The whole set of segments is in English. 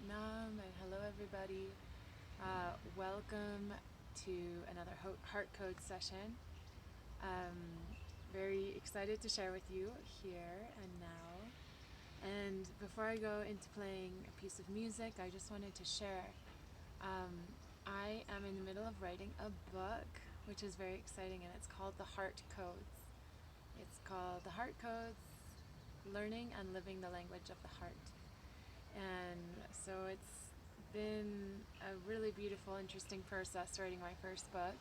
Nam, and hello everybody. Welcome to another Heart Code session. Very excited to share with you here and now. And before I go into playing a piece of music, I just wanted to share. I am in the middle of writing a book, which is very exciting, and it's called The Heart Codes. It's called The Heart Codes, Learning and Living the Language of the Heart. And so it's been a really beautiful, interesting process writing my first book.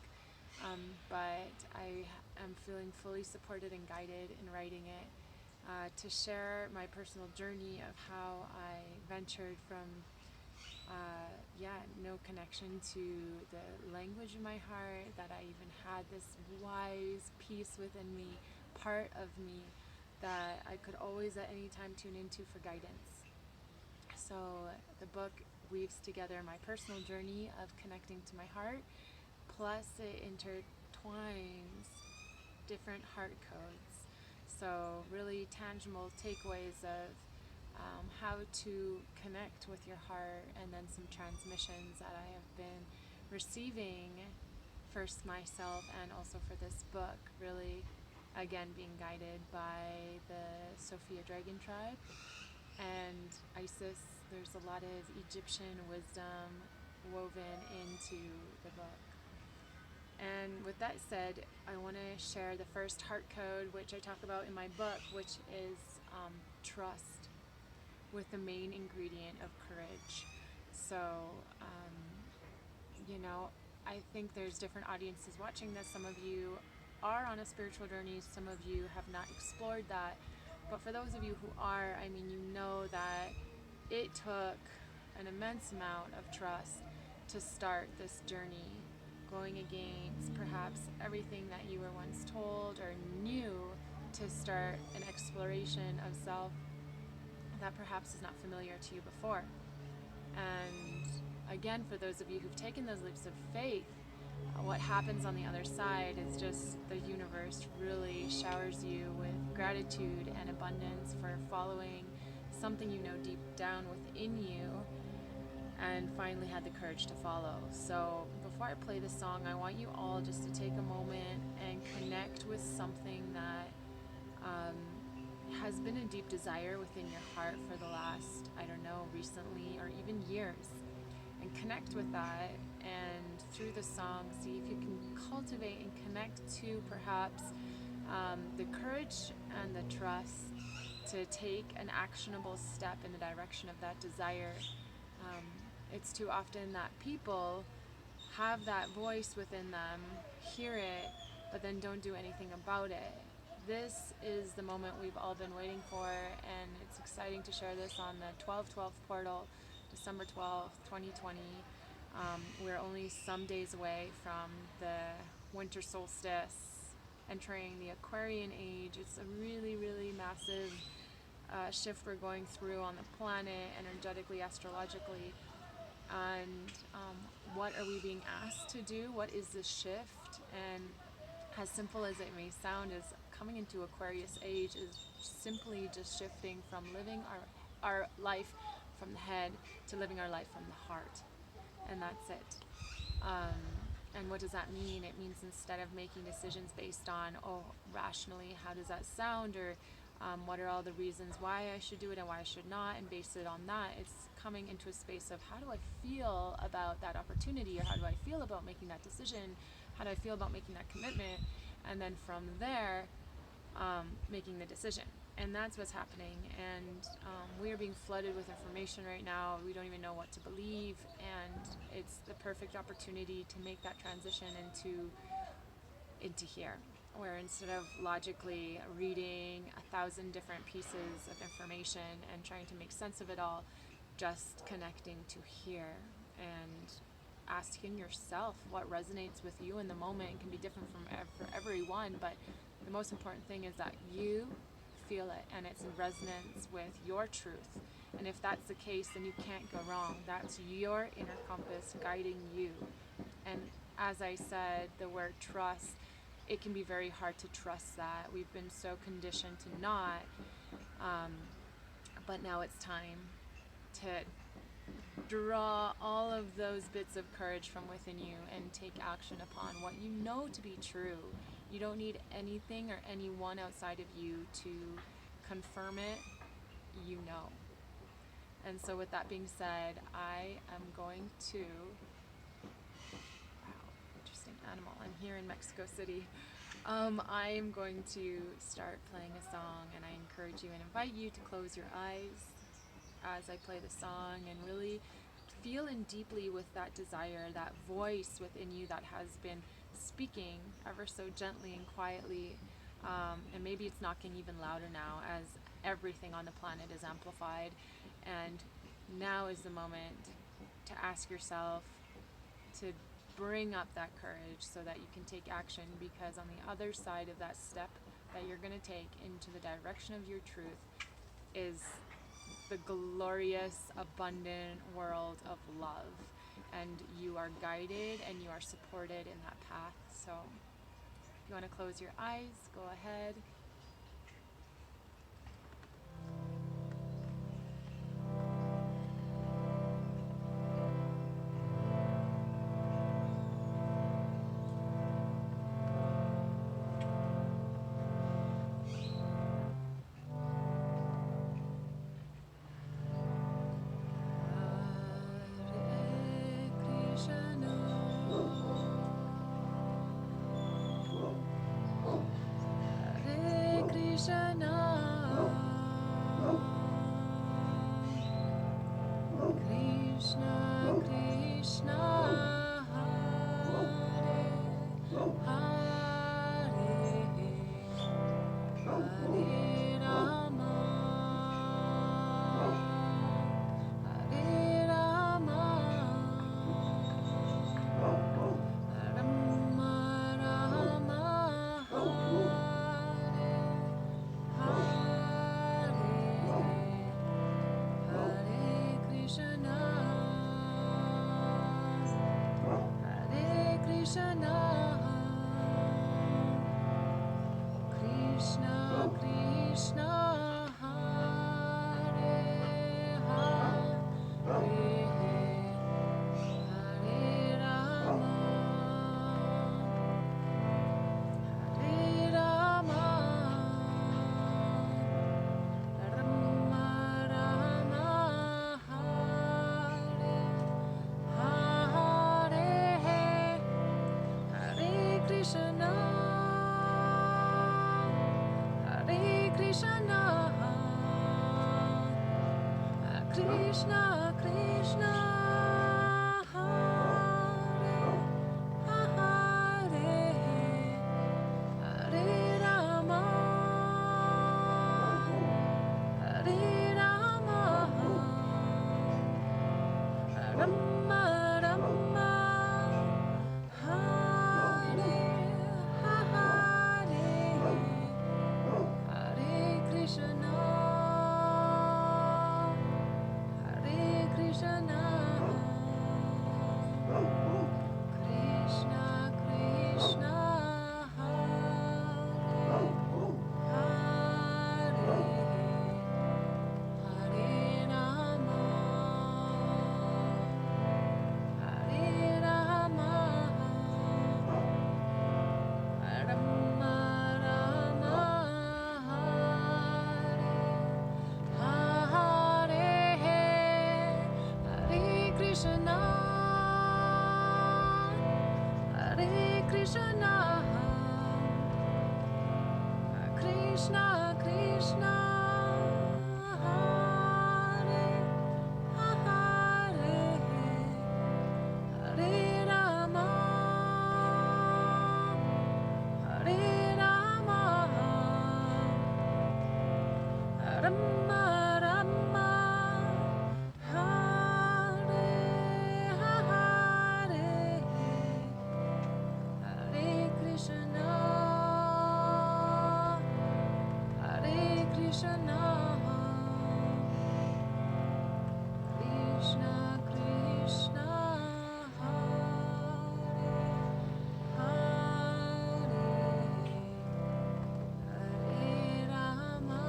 But I am feeling fully supported and guided in writing it to share my personal journey of how I ventured from no connection to the language of my heart, that I even had this wise piece within me, part of me, that I could always at any time tune into for guidance. So the book weaves together my personal journey of connecting to my heart, plus it intertwines different heart codes. So really tangible takeaways of how to connect with your heart, and then some transmissions that I have been receiving, first myself and also for this book, really again being guided by the Sophia Dragon Tribe and Isis. There's a lot of Egyptian wisdom woven into the book. And with that said, I want to share the first heart code, which I talk about in my book, which is trust, with the main ingredient of courage. So, I think there's different audiences watching this. Some of you are on a spiritual journey, some of you have not explored that. But for those of you who are, you know that it took an immense amount of trust to start this journey, going against perhaps everything that you were once told or knew, to start an exploration of self that perhaps is not familiar to you before. And again, for those of you who've taken those leaps of faith, what happens on the other side is just the universe really showers you with gratitude and abundance for following something you know deep down within you and finally had the courage to follow. So before I play this song, I want you all just to take a moment and connect with something that has been a deep desire within your heart for the last, recently or even years. And connect with that, and through the song, see if you can cultivate and connect to perhaps the courage and the trust to take an actionable step in the direction of that desire. It's too often that people have that voice within them, hear it, but then don't do anything about it. This is the moment we've all been waiting for, and it's exciting to share this on the 12/12 portal, December 12th, 2020. We're only some days away from the winter solstice, entering the Aquarian age. It's a really, really massive shift we're going through on the planet, energetically, astrologically. And what are we being asked to do? What is this shift? And as simple as it may sound, is coming into Aquarius age is simply just shifting from living our life from the head to living our life from the heart. And that's it. And what does that mean? It means instead of making decisions based on, rationally, how does that sound? Or what are all the reasons why I should do it and why I should not, and base it on that. It's coming into a space of, how do I feel about that opportunity, or how do I feel about making that decision? How do I feel about making that commitment? And then from there, making the decision. And that's what's happening. And we are being flooded with information right now. We don't even know what to believe. And it's the perfect opportunity to make that transition into here, where instead of logically reading 1,000 different pieces of information and trying to make sense of it all, just connecting to here and asking yourself what resonates with you in the moment. It can be different for everyone, but the most important thing is that you feel it and it's in resonance with your truth. And if that's the case, then you can't go wrong. That's your inner compass guiding you. And as I said, the word trust, it can be very hard to trust that. We've been so conditioned to not. But now it's time to Draw all of those bits of courage from within you and take action upon what you know to be true. You don't need anything or anyone outside of you to confirm it. You know. And so with that being said, I am going to, wow, interesting animal. I'm here in Mexico City. I'm going to start playing a song, and I encourage you and invite you to close your eyes as I play the song and really feel in deeply with that desire, that voice within you that has been speaking ever so gently and quietly. And maybe it's knocking even louder now as everything on the planet is amplified. And now is the moment to ask yourself to bring up that courage so that you can take action, because on the other side of that step that you're going to take into the direction of your truth is the glorious, abundant world of love. And you are guided and you are supported in that path. So if you want to close your eyes, go ahead. Krishna, Krishna, Hare, Hare, Hare Rama, Hare Rama, Rama Rama, Hare, Hare, Hare Krishna. Krishna, Krishna, Hare, Hare, Hare Rama, Hare Rama, Rama Rama, Hare, Hare, Hare Krishna. Krishna, Krishna, Krishna, Hare, Hare, Hare Rama,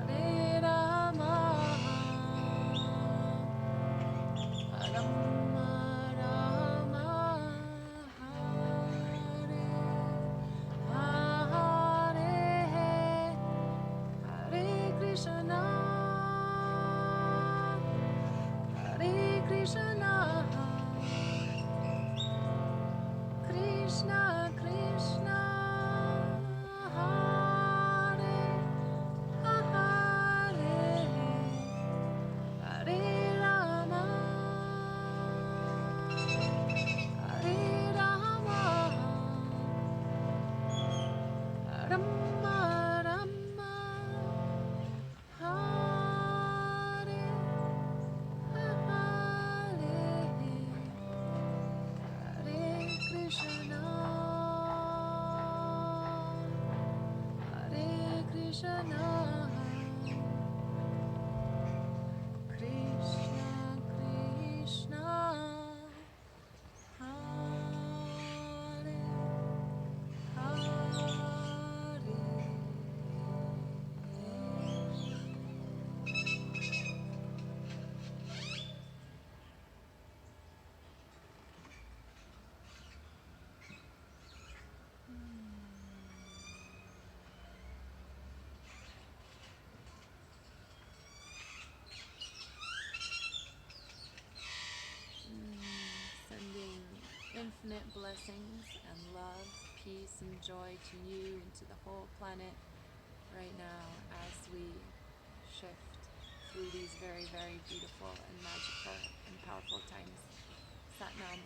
Hare Rama. infinite blessings and love, peace, and joy to you and to the whole planet right now as we shift through these very, very beautiful and magical and powerful times. Sat Nam.